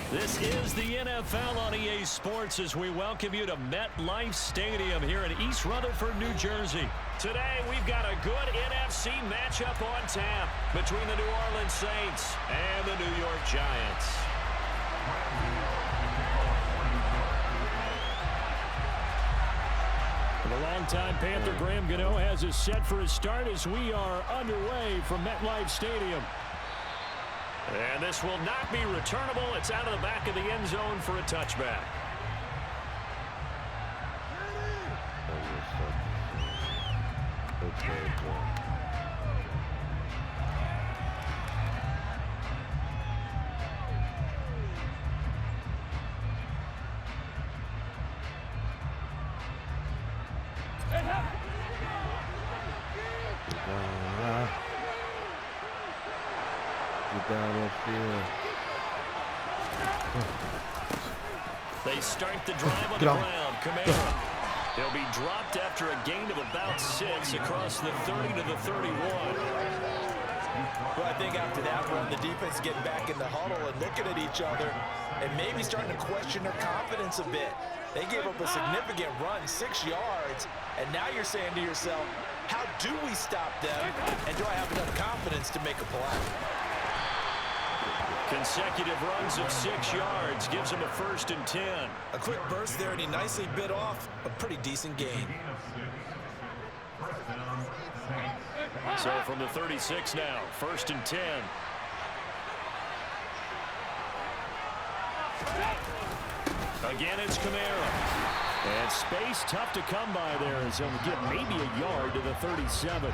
This is the NFL on EA Sports as we welcome you to MetLife Stadium here in East Rutherford, New Jersey. Today, we've got a good NFC matchup on tap between the New Orleans Saints and the New York Giants. The longtime Panther Graham Gano has us set for his start as we are underway from MetLife Stadium. And this will not be returnable. It's out of the back of the end zone for a touchback. They start the drive on the ground. Kamara. He'll be dropped after a gain of about 6 across the 30 to the 31. Well, I think after that run, the defense is getting back in the huddle and looking at each other and maybe starting to question their confidence a bit. They gave up a significant run, 6 yards, and now you're saying to yourself, how do we stop them, and do I have enough confidence to make a play? Consecutive runs of 6 yards gives him a 1st and 10. A quick burst there, and he nicely bit off a pretty decent gain. So from the 36 now, 1st and 10. Again, it's Kamara. And space tough to come by there as he'll get maybe a yard to the 37.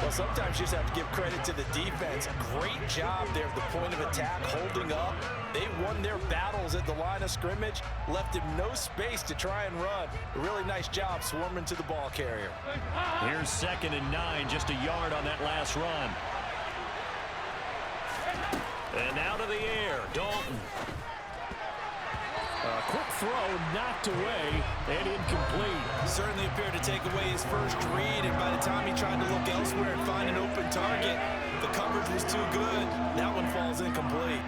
Well, sometimes you just have to give credit to the defense. Great job there at the point of attack, holding up. They won their battles at the line of scrimmage, left him no space to try and run. A really nice job swarming to the ball carrier. Here's 2nd and 9, just a yard on that last run. And out of the air, Dalton. A quick throw knocked away and incomplete. Certainly appeared to take away his first read, and by the time he tried to look elsewhere and find an open target, the coverage was too good. That one falls incomplete.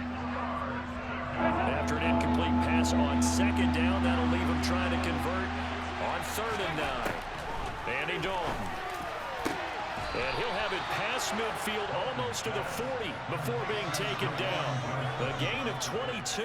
After an incomplete pass on 2nd down, that'll leave him trying to convert on 3rd and 9. Andy Dalton. And he'll have it past midfield almost to the 40 before being taken down. A gain of 22.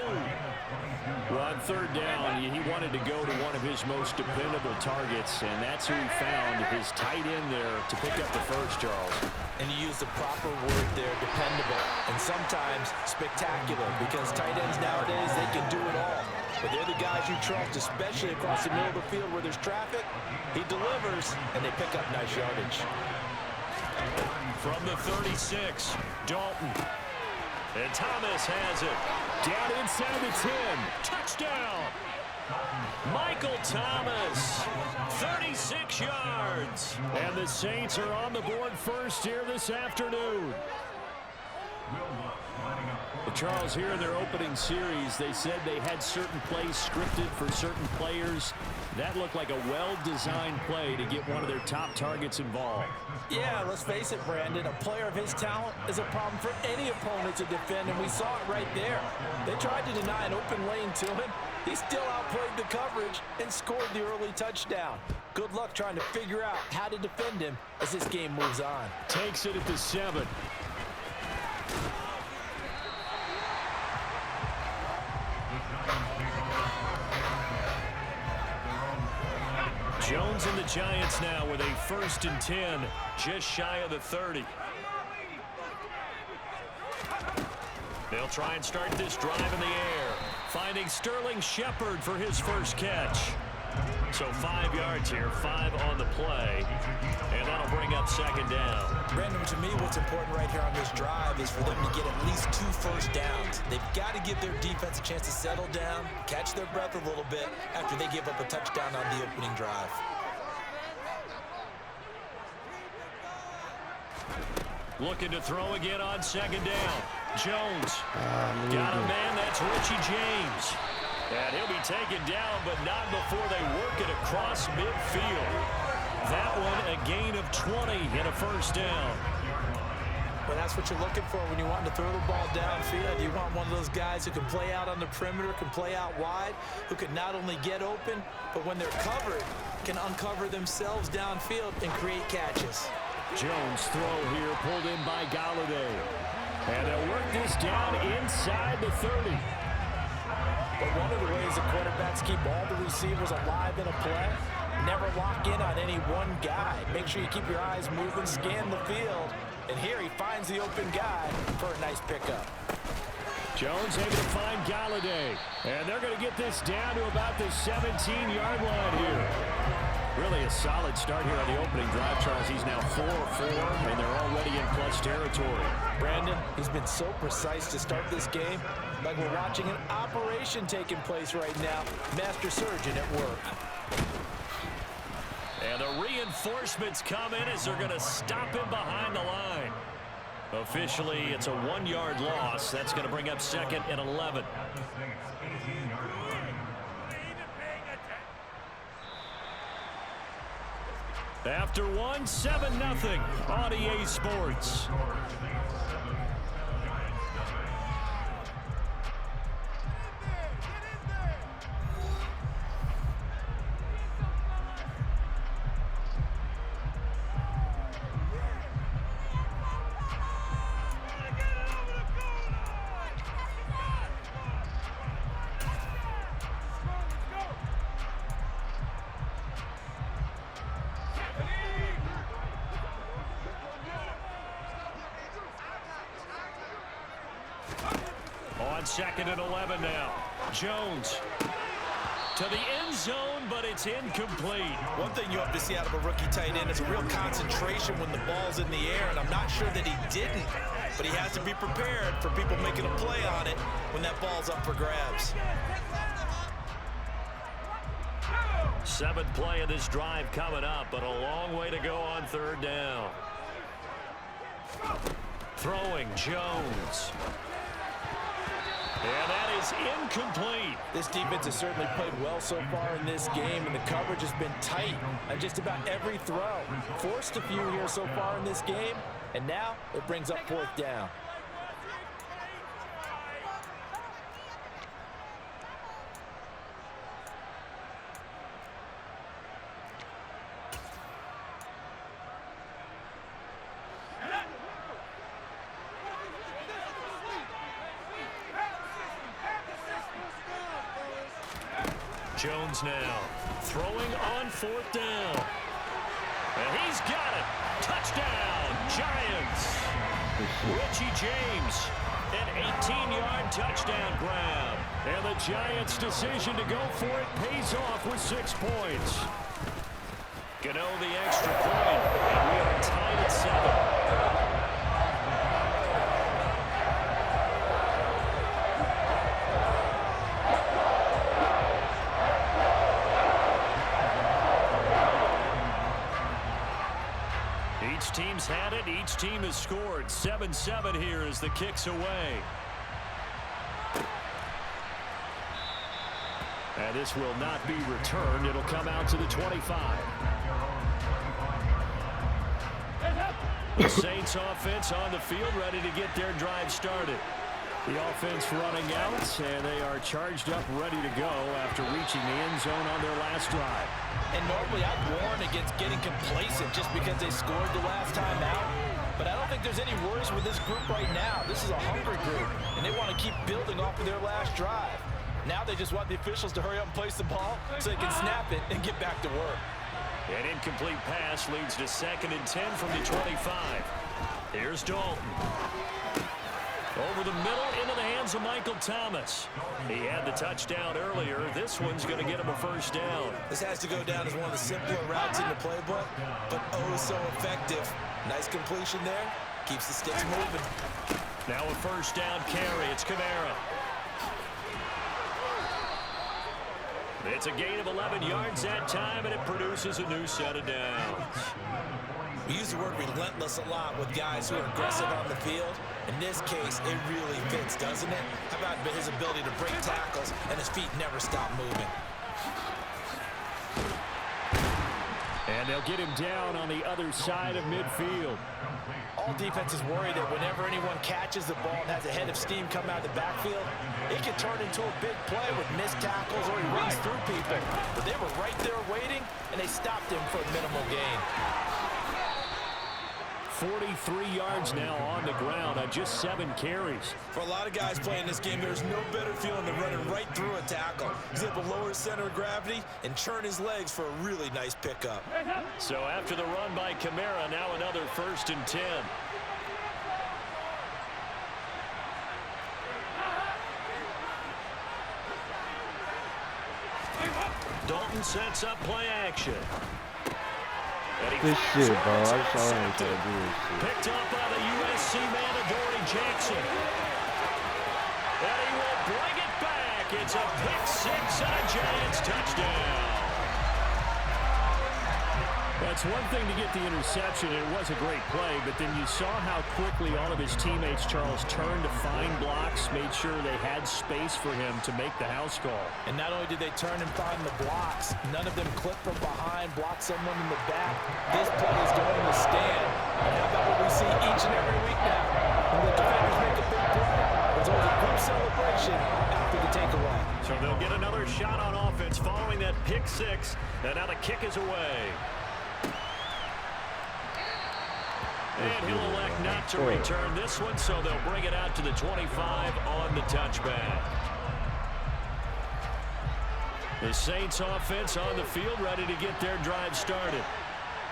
Well, on 3rd down, he wanted to go to one of his most dependable targets, and that's who he found, his tight end there, to pick up the first, Charles. And you use the proper word there, dependable, and sometimes spectacular, because tight ends nowadays, they can do it all. But they're the guys you trust, especially across the middle of the field where there's traffic. He delivers, and they pick up nice yardage. From the 36, Dalton. And Thomas has it. Down inside the 10. Touchdown. Michael Thomas. 36 yards. And the Saints are on the board first here this afternoon. Well, Charles, here in their opening series, they said they had certain plays scripted for certain players. That looked like a well-designed play to get one of their top targets involved. Yeah, let's face it, Brandon. A player of his talent is a problem for any opponent to defend, and we saw it right there. They tried to deny an open lane to him. He still outplayed the coverage and scored the early touchdown. Good luck trying to figure out how to defend him as this game moves on. Takes it at the 7. Jones and the Giants now with a 1st and 10, just shy of the 30. They'll try and start this drive in the air, finding Sterling Shepard for his first catch. So 5 yards here, 5 on the play, and that'll bring up 2nd down. Brandon, to me, what's important right here on this drive is for them to get at least 2 first downs. They've got to give their defense a chance to settle down, catch their breath a little bit after they give up a touchdown on the opening drive. Looking to throw again on 2nd down. Jones got a man, that's Richie James. And he'll be taken down, but not before they work it across midfield. That one a gain of 20 and a 1st down. But that's what you're looking for when you want to throw the ball downfield. You want one of those guys who can play out on the perimeter, can play out wide, who can not only get open, but when they're covered, can uncover themselves downfield and create catches. Jones throw here pulled in by Galladay. And they'll work this down inside the 30. But one of the ways that quarterbacks keep all the receivers alive in a play, never lock in on any one guy. Make sure you keep your eyes moving, scan the field. And here he finds the open guy for a nice pickup. Jones able to find Galladay. And they're going to get this down to about the 17-yard line here. Really a solid start here on the opening drive, Charles. He's now 4 of 4, and they're already in plus territory. Brandon, he's been so precise to start this game, like we're watching an operation taking place right now. Master surgeon at work. And the reinforcements come in as they're going to stop him behind the line. Officially, it's a 1-yard loss. That's going to bring up 2nd and 11. After 1, 7-0 on EA Sports. On 2nd and 11 now. Jones to the end zone, but it's incomplete. One thing you have to see out of a rookie tight end is a real concentration when the ball's in the air, and I'm not sure that he didn't, but he has to be prepared for people making a play on it when that ball's up for grabs. 7th play of this drive coming up, but a long way to go on 3rd down. Throwing Jones. And that is incomplete. This defense has certainly played well so far in this game, and the coverage has been tight on just about every throw. Forced a few here so far in this game, and now it brings up 4th down. Jones now throwing on 4th down. And he's got it. Touchdown, Giants. Richie James, an 18-yard touchdown grab. And the Giants' decision to go for it pays off with 6 points. Gano the extra point, and we are tied at 7. Each team's had it. Each team has scored. 7-7 here as the kick's away. And this will not be returned. It'll come out to the 25. The Saints offense on the field, ready to get their drive started. The offense running out, and they are charged up, ready to go after reaching the end zone on their last drive. And normally I'd warn against getting complacent just because they scored the last time out. But I don't think there's any worries with this group right now. This is a hungry group, and they want to keep building off of their last drive. Now they just want the officials to hurry up and place the ball so they can snap it and get back to work. An incomplete pass leads to 2nd and 10 from the 25. Here's Dalton. Over the middle into the hands of Michael Thomas. He had the touchdown earlier. This one's going to get him a 1st down. This has to go down as one of the simpler routes in the playbook, but oh so effective. Nice completion there. Keeps the sticks moving. Now a 1st down carry. It's Kamara. It's a gain of 11 yards that time, and it produces a new set of downs. We use the word relentless a lot with guys who are aggressive on the field. In this case, it really fits, doesn't it? How about his ability to break tackles and his feet never stop moving? And they'll get him down on the other side of midfield. All defenses worry that whenever anyone catches the ball and has a head of steam come out of the backfield, it can turn into a big play with missed tackles or he runs through people. But they were right there waiting, and they stopped him for a minimal gain. 43 yards now on the ground on just 7 carries. For a lot of guys playing this game, there's no better feeling than running right through a tackle. He's able to lower his center of gravity and churn his legs for a really nice pickup. So after the run by Kamara, now another 1st and 10. Dalton sets up play action. Good shit, bro. I saw him trying to do this shit. Picked up by the USC man, Adoree Jackson. And he will bring it back. It's a pick 6 and a Giants touchdown. That's one thing to get the interception, and it was a great play, but then you saw how quickly all of his teammates, Charles, turned to find blocks, made sure they had space for him to make the house call. And not only did they turn and find the blocks, none of them clipped from behind, blocked someone in the back. This play is going to stand. And how about what we see each and every week now? When the defenders make a big play, there's always a group celebration after the takeaway. So they'll get another shot on offense following that pick 6, and now the kick is away. And he'll elect not to return this one, so they'll bring it out to the 25 on the touchback. The Saints offense on the field ready to get their drive started.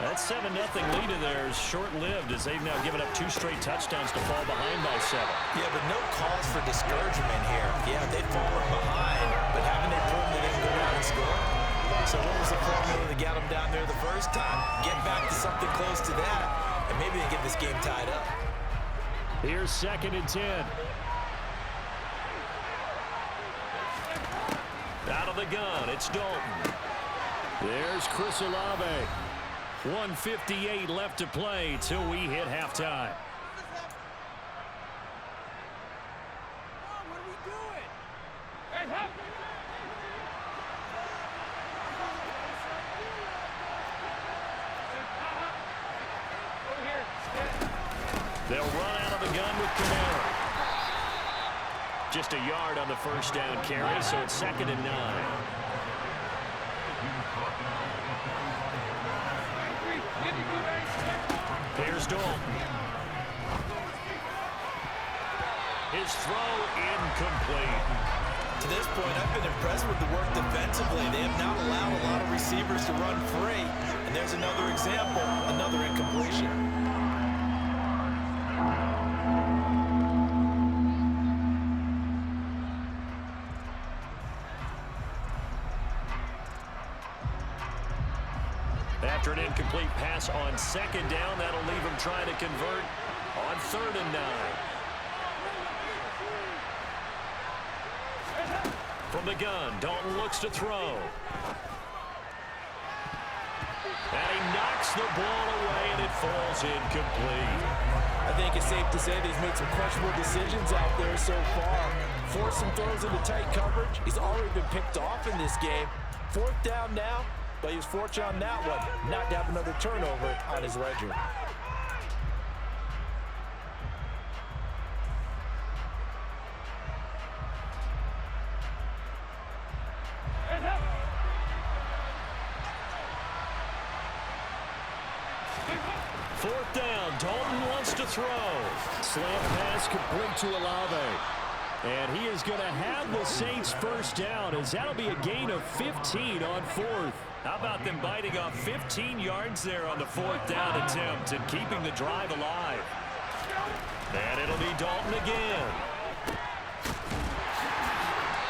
That 7-0 lead of theirs short-lived as they've now given up 2 straight touchdowns to fall behind by 7. Yeah, but no cause for discouragement here. Yeah, they've fallen behind, but haven't they proven they didn't go down and score? So what was the formula to get them down there the first time? Get back to something close to that, and maybe they get this game tied up. Here's 2nd and 10. Out of the gun, it's Dalton. There's Chris Olave. 1:58 left to play till we hit halftime. What are we doing? Hey, They'll run out of the gun with Kamara. Just a yard on the first down carry, so it's 2nd and 9. Here's Dalton. His throw incomplete. To this point, I've been impressed with the work defensively. They have not allowed a lot of receivers to run free. And there's another example, another incompletion. After an incomplete pass on 2nd down, that'll leave him trying to convert on 3rd and 9. From the gun, Dalton looks to throw. And he knocks the ball away, and it falls incomplete. I think it's safe to say that he's made some questionable decisions out there so far. Forced some throws into tight coverage. He's already been picked off in this game. 4th down now. But he was fortunate on that one, not to have another turnover on his ledger. Fourth down, Dalton wants to throw. Slant pass complete to Olave. And he is going to have the Saints first down, as that'll be a gain of 15 on 4th. How about them biting off 15 yards there on the 4th down attempt and keeping the drive alive? And it'll be Dalton again.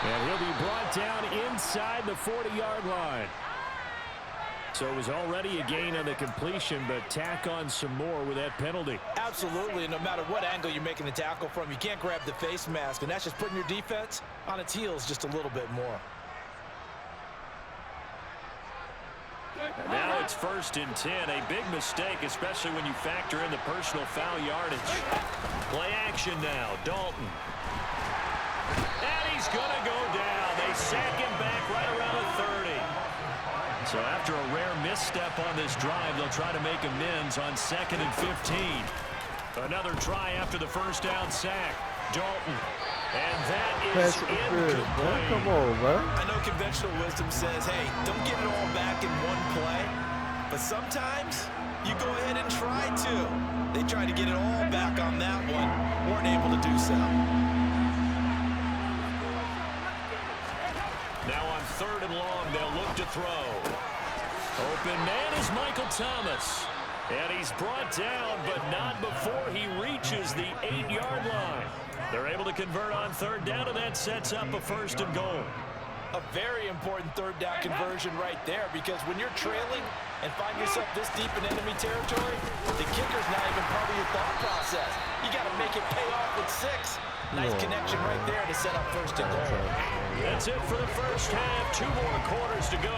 And he'll be brought down inside the 40-yard line. So it was already a gain on the completion, but tack on some more with that penalty. Absolutely. No matter what angle you're making the tackle from, you can't grab the face mask, and that's just putting your defense on its heels just a little bit more. And now it's 1st and 10. A big mistake, especially when you factor in the personal foul yardage. Play action now. Dalton. And he's going to go down. They sack him back right around the 30. So after a rare misstep on this drive, they'll try to make amends on 2nd and 15. Another try after the first down sack. Dalton. And that is Pass interference, man. Come incomplete. on, man. I know conventional wisdom says, hey, don't get it all back in one play. But sometimes you go ahead and try to. They tried to get it all back on that one. Weren't able to do so. Now on 3rd and long, they'll look to throw. Open man is Michael Thomas. And he's brought down, but not before he reaches the 8-yard line. They're able to convert on 3rd down, and that sets up a 1st and goal. A very important 3rd down conversion right there, because when you're trailing and find yourself this deep in enemy territory, the kicker's not even part of your thought process. You got to make it pay off with 6. Nice connection right there to set up 1st and goal. That's it for the first half. 2 more quarters to go.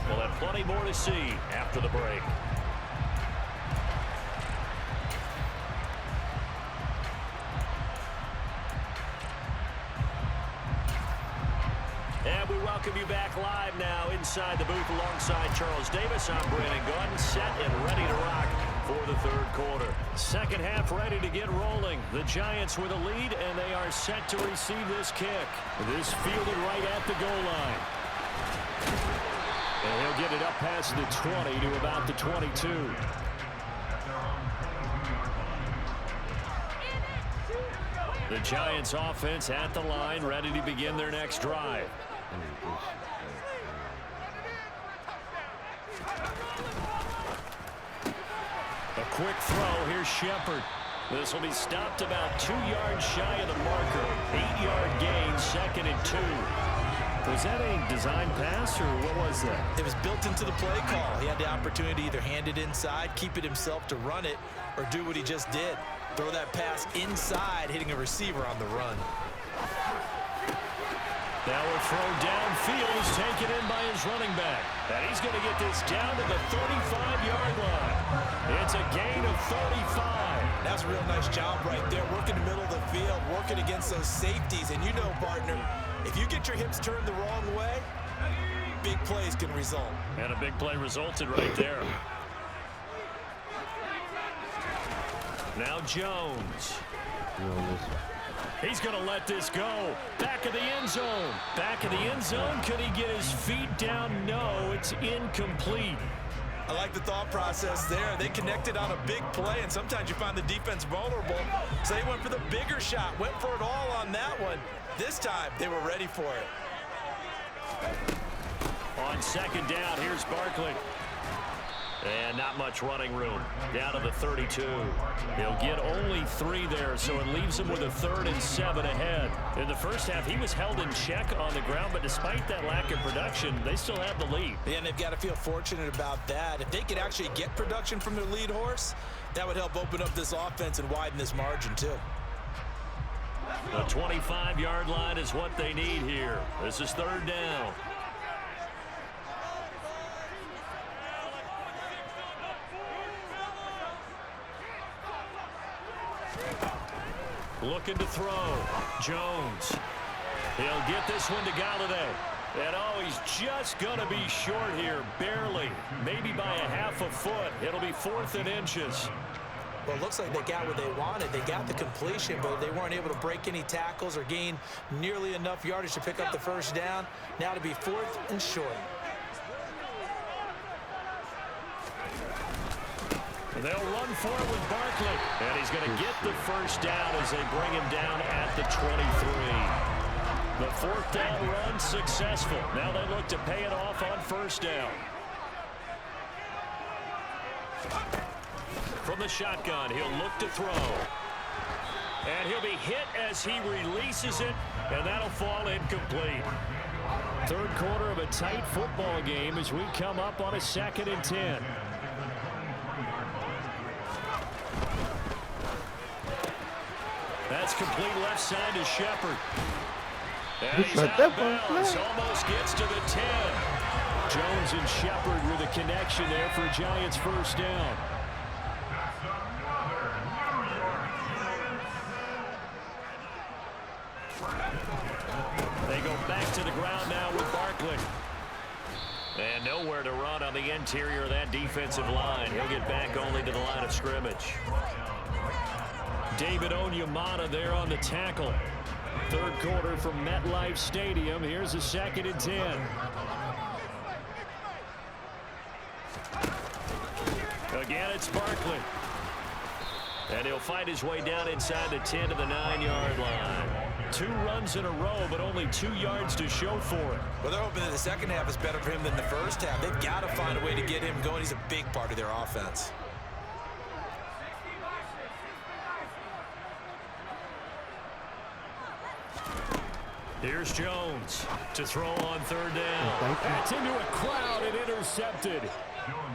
We'll have plenty more to see after the break. And we welcome you back live now inside the booth alongside Charles Davis. I'm Brandon Gordon, set and ready to rock for the 3rd quarter. Second half ready to get rolling. The Giants with a lead, and they are set to receive this kick. This fielded right at the goal line. And he'll get it up past the 20 to about the 22. The Giants offense at the line, ready to begin their next drive. A quick throw. Here's Shepard. This will be stopped about 2 yards shy of the marker. 8-yard gain, 2nd and 2. Was that a design pass, or what was that? It was built into the play call. He had the opportunity to either hand it inside, keep it himself to run it, or do what he just did. Throw that pass inside, hitting a receiver on the run. Now a throw downfield is taken in by his running back. And he's going to get this down to the 35-yard line. It's a gain of 35. That's a real nice job right there, working the middle of the field, working against those safeties. And you know, partner, if you get your hips turned the wrong way, big plays can result. And a big play resulted right there. Now Jones. He's going to let this go. Back of the end zone. Back of the end zone. Could he get his feet down? No, it's incomplete. I like the thought process there. They connected on a big play, and sometimes you find the defense vulnerable. So they went for the bigger shot, went for it all on that one. This time, they were ready for it. On 2nd down, here's Barkley. And not much running room. Down to the 32. He'll get only 3 there, so it leaves him with a 3rd and 7 ahead. In the first half, he was held in check on the ground, but despite that lack of production, they still have the lead. Yeah, and they've got to feel fortunate about that. If they could actually get production from their lead horse, that would help open up this offense and widen this margin, too. The 25-yard line is what they need here. This is 3rd down. Looking to throw. Jones. He'll get this one to Galladay. And oh, he's just going to be short here. Barely. Maybe by a half a foot. It'll be 4th and inches. Well, it looks like they got what they wanted. They got the completion, but they weren't able to break any tackles or gain nearly enough yardage to pick up the 1st down. Now to be 4th and short. They'll run forward with Barkley. And he's going to get the 1st down as they bring him down at the 23. The 4th down run successful. Now they look to pay it off on 1st down. From the shotgun, he'll look to throw. And he'll be hit as he releases it, and that'll fall incomplete. 3rd quarter of a tight football game as we come up on a 2nd and 10. That's complete left side to Shepard. And he's out of bounds. Almost gets to the 10. Jones and Shepard with a connection there for Giants 1st down. They go back to the ground now with Barkley. And nowhere to run on the interior of that defensive line. He'll get back only to the line of scrimmage. David Onyemata there on the tackle. Third quarter from MetLife Stadium. Here's a 2nd and 10. Again, it's Barkley. And he'll find his way down inside the 10 to the 9-yard line. 2 runs in a row, but only 2 yards to show for it. Well, they're hoping that the second half is better for him than the first half. They've got to find a way to get him going. He's a big part of their offense. Here's Jones to throw on 3rd down. That's into a crowd and intercepted.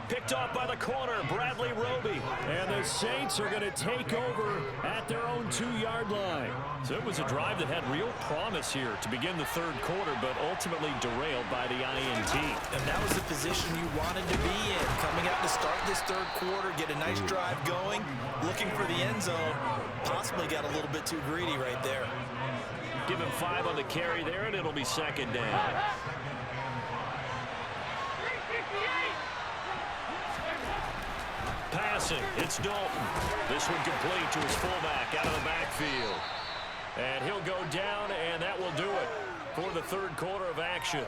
Picked off by the corner, Bradley Roby. And the Saints are going to take over at their own 2-yard line. So it was a drive that had real promise here to begin the 3rd quarter, but ultimately derailed by the INT. And that was the position you wanted to be in. Coming out to start this 3rd quarter, get a nice drive going, looking for the end zone. Possibly got a little bit too greedy right there. Give him 5 on the carry there, and it'll be 2nd down. Passing, it's Dalton. This one complete to his fullback out of the backfield. And he'll go down, and that will do it for the 3rd quarter of action.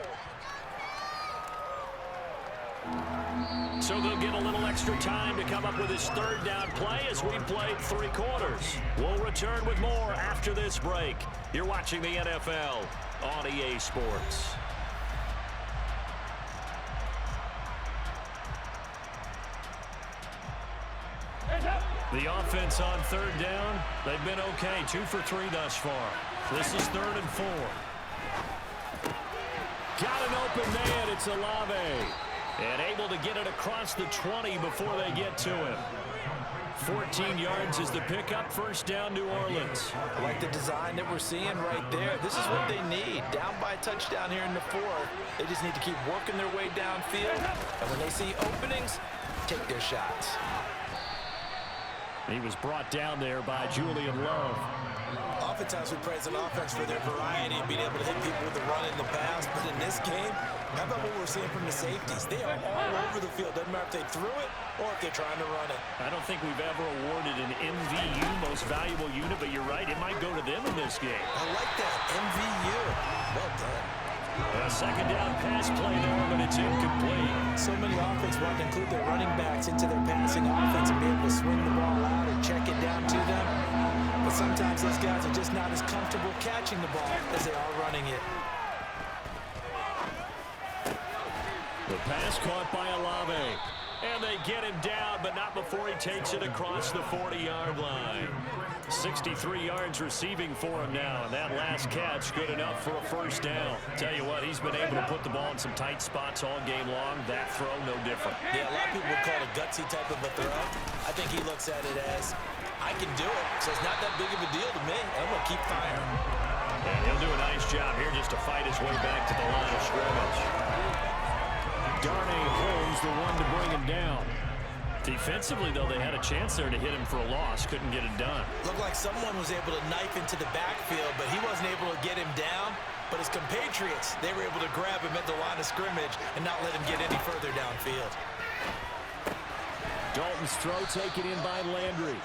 So they'll get a little extra time to come up with his 3rd down play as we've played 3 quarters. We'll return with more after this break. You're watching the NFL on EA Sports. The offense on 3rd down, they've been okay. 2 for 3 thus far. This is 3rd and 4. Got an open man. It's Olave. And able to get it across the 20 before they get to him. 14 yards is the pickup. 1st down, New Orleans. I like the design that we're seeing right there. This is what they need. Down by a touchdown here in the 4th. They just need to keep working their way downfield. And when they see openings, take their shots. He was brought down there by Julian Love. Oftentimes we praise an offense for their variety and being able to hit people with the run in the pass. But in this game, how about what we're seeing from the safeties? They are all over the field. Doesn't matter if they threw it or if they're trying to run it. I don't think we've ever awarded an MVU, most valuable unit, but you're right. It might go to them in this game. I like that. MVU. Well done. A 2nd down pass play there, but it's incomplete. So many offenses want to include their running backs into their passing offense and be able to swing the ball out or check it down to them. But sometimes those guys are just not as comfortable catching the ball as they are running it. The pass caught by Olave. And they get him down, but not before he takes it across the 40-yard line. 63 yards receiving for him now, and that last catch good enough for a 1st down. Tell you what, he's been able to put the ball in some tight spots all game long. That throw, no different. Yeah, a lot of people would call it a gutsy type of a throw. I think he looks at it as, I can do it, so it's not that big of a deal to me. I'm going to keep firing. And he'll do a nice job here just to fight his way back to the line of scrimmage. Darnay Holmes the one to bring him down. Defensively, though, they had a chance there to hit him for a loss. Couldn't get it done. Looked like someone was able to knife into the backfield, but he wasn't able to get him down. But his compatriots, they were able to grab him at the line of scrimmage and not let him get any further downfield. Dalton's throw taken in by Landry.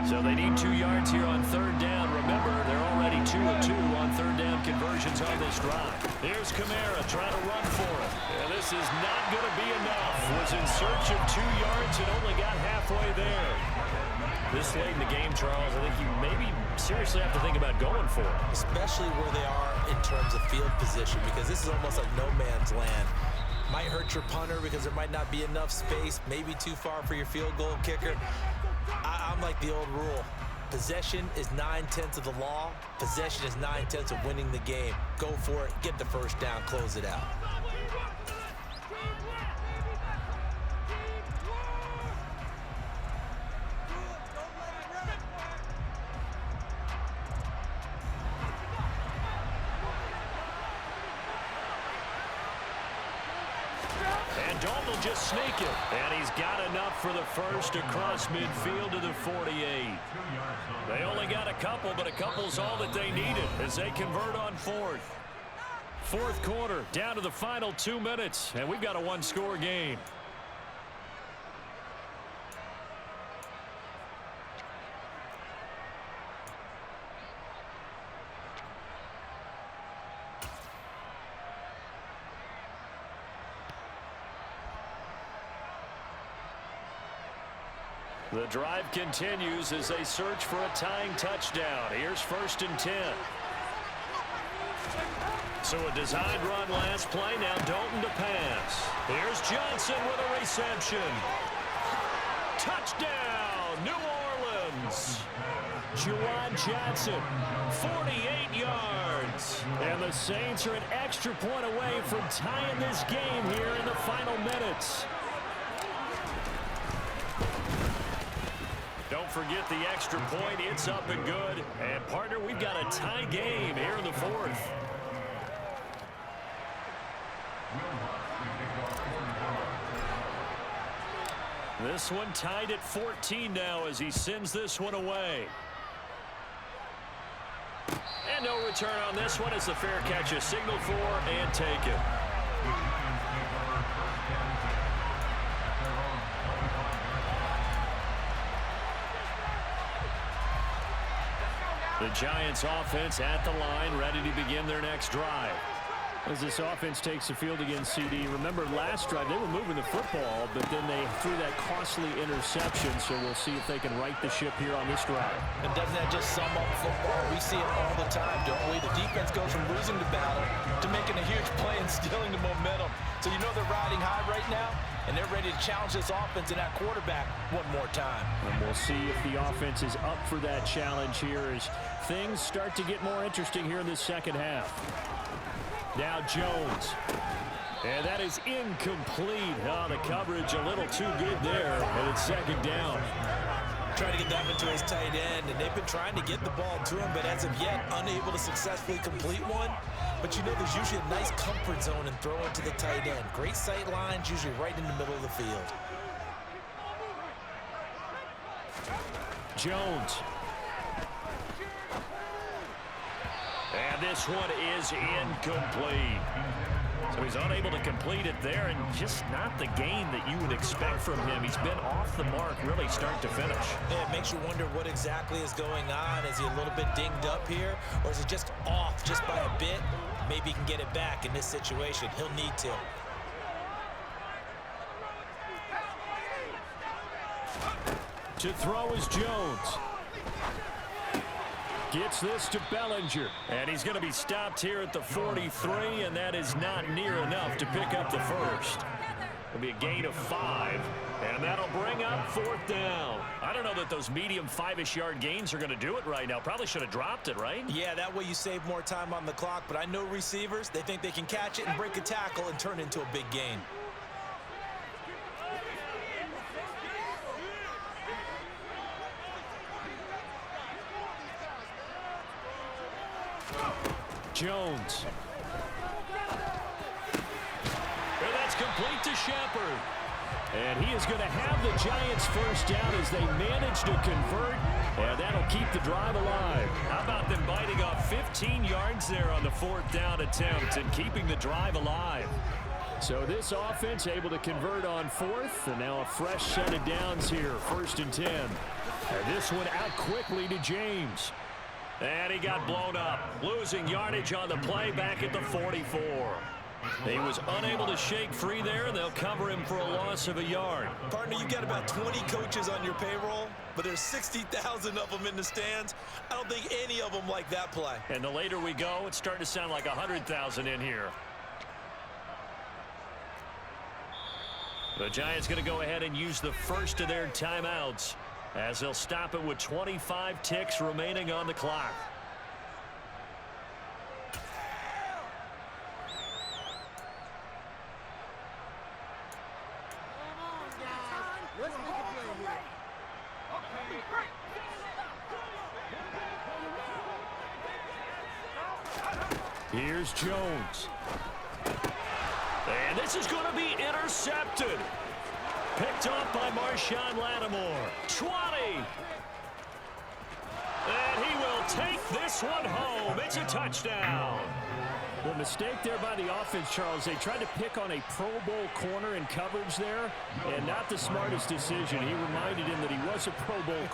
So they need 2 yards here on 3rd down. Remember, they're already 2 of 2 on 3rd down conversions on this drive. Here's Kamara trying to run for it. And this is not going to be enough. Was in search of 2 yards and only got halfway there. This late in the game, Charles, I think you maybe seriously have to think about going for it. Especially where they are in terms of field position, because this is almost like no man's land. Might hurt your punter because there might not be enough space, maybe too far for your field goal kicker. I'm like the old rule. Possession is 9/10 of the law. Possession is 9/10 of winning the game. Go for it. Get the 1st down. Close it out. Dalton will just sneak it. And he's got enough for the 1st across midfield to the 48. They only got a couple, but a couple's all that they needed as they convert on 4th. Fourth quarter, down to the final 2 minutes, and we've got a one-score game. The drive continues as they search for a tying touchdown. Here's 1st and 10. So a designed run last play. Now Dalton to pass. Here's Johnson with a reception. Touchdown, New Orleans. Juwan Johnson, 48 yards. And the Saints are an extra point away from tying this game here in the final minutes. Don't forget the extra point. It's up and good. And, partner, we've got a tie game here in the fourth. This one tied at 14 now as he sends this one away. And no return on this one as the fair catch is signaled for and taken. The Giants offense at the line, ready to begin their next drive. As this offense takes the field against CD, remember last drive they were moving the football, but then they threw that costly interception, so we'll see if they can right the ship here on this drive. And doesn't that just sum up football? We see it all the time, don't we? The defense goes from losing the battle to making a huge play and stealing the momentum. So you know they're riding high right now, and they're ready to challenge this offense and that quarterback one more time. And we'll see if the offense is up for that challenge here as things start to get more interesting here in the second half. Now Jones. And that is incomplete. Oh, the coverage a little too good there. And it's second down. Trying to get that one to his tight end, and they've been trying to get the ball to him, but as of yet, unable to successfully complete one. But you know there's usually a nice comfort zone in throwing to the tight end. Great sight lines, usually right in the middle of the field. Jones. And this one is incomplete. So he's unable to complete it there, and just not the game that you would expect from him. He's been off the mark really start to finish. Yeah, it makes you wonder what exactly is going on. Is he a little bit dinged up here, or is he just off just by a bit? Maybe he can get it back in this situation. He'll need to. To throw is Jones. Gets this to Bellinger. And he's going to be stopped here at the 43, and that is not near enough to pick up the first. It'll be a gain of 5, and that'll bring up 4th down. I don't know that those medium 5-ish yard gains are going to do it right now. Probably should have dropped it, right? Yeah, that way you save more time on the clock, but I know receivers, they think they can catch it and break a tackle and turn it into a big gain. Jones. And that's complete to Shepard. And he is going to have the Giants first down as they manage to convert, and that'll keep the drive alive. How about them biting off 15 yards there on the 4th down attempt and keeping the drive alive? So this offense able to convert on 4th, and now a fresh set of downs here, 1st and 10. And this one out quickly to James. And he got blown up, losing yardage on the play back at the 44. He was unable to shake free there, and they'll cover him for a loss of a yard. Partner, you've got about 20 coaches on your payroll, but there's 60,000 of them in the stands. I don't think any of them like that play. And the later we go, it's starting to sound like 100,000 in here. The Giants going to go ahead and use the first of their timeouts, as they'll stop it with 25 ticks remaining on the clock. Here's Jones. And this is going to be intercepted. Picked up by Marshawn Lattimore. 20. And he will take this one home. It's a touchdown. The mistake there by the offense, Charles, they tried to pick on a Pro Bowl corner in coverage there, and not the smartest decision. He reminded him that he was a Pro Bowl corner.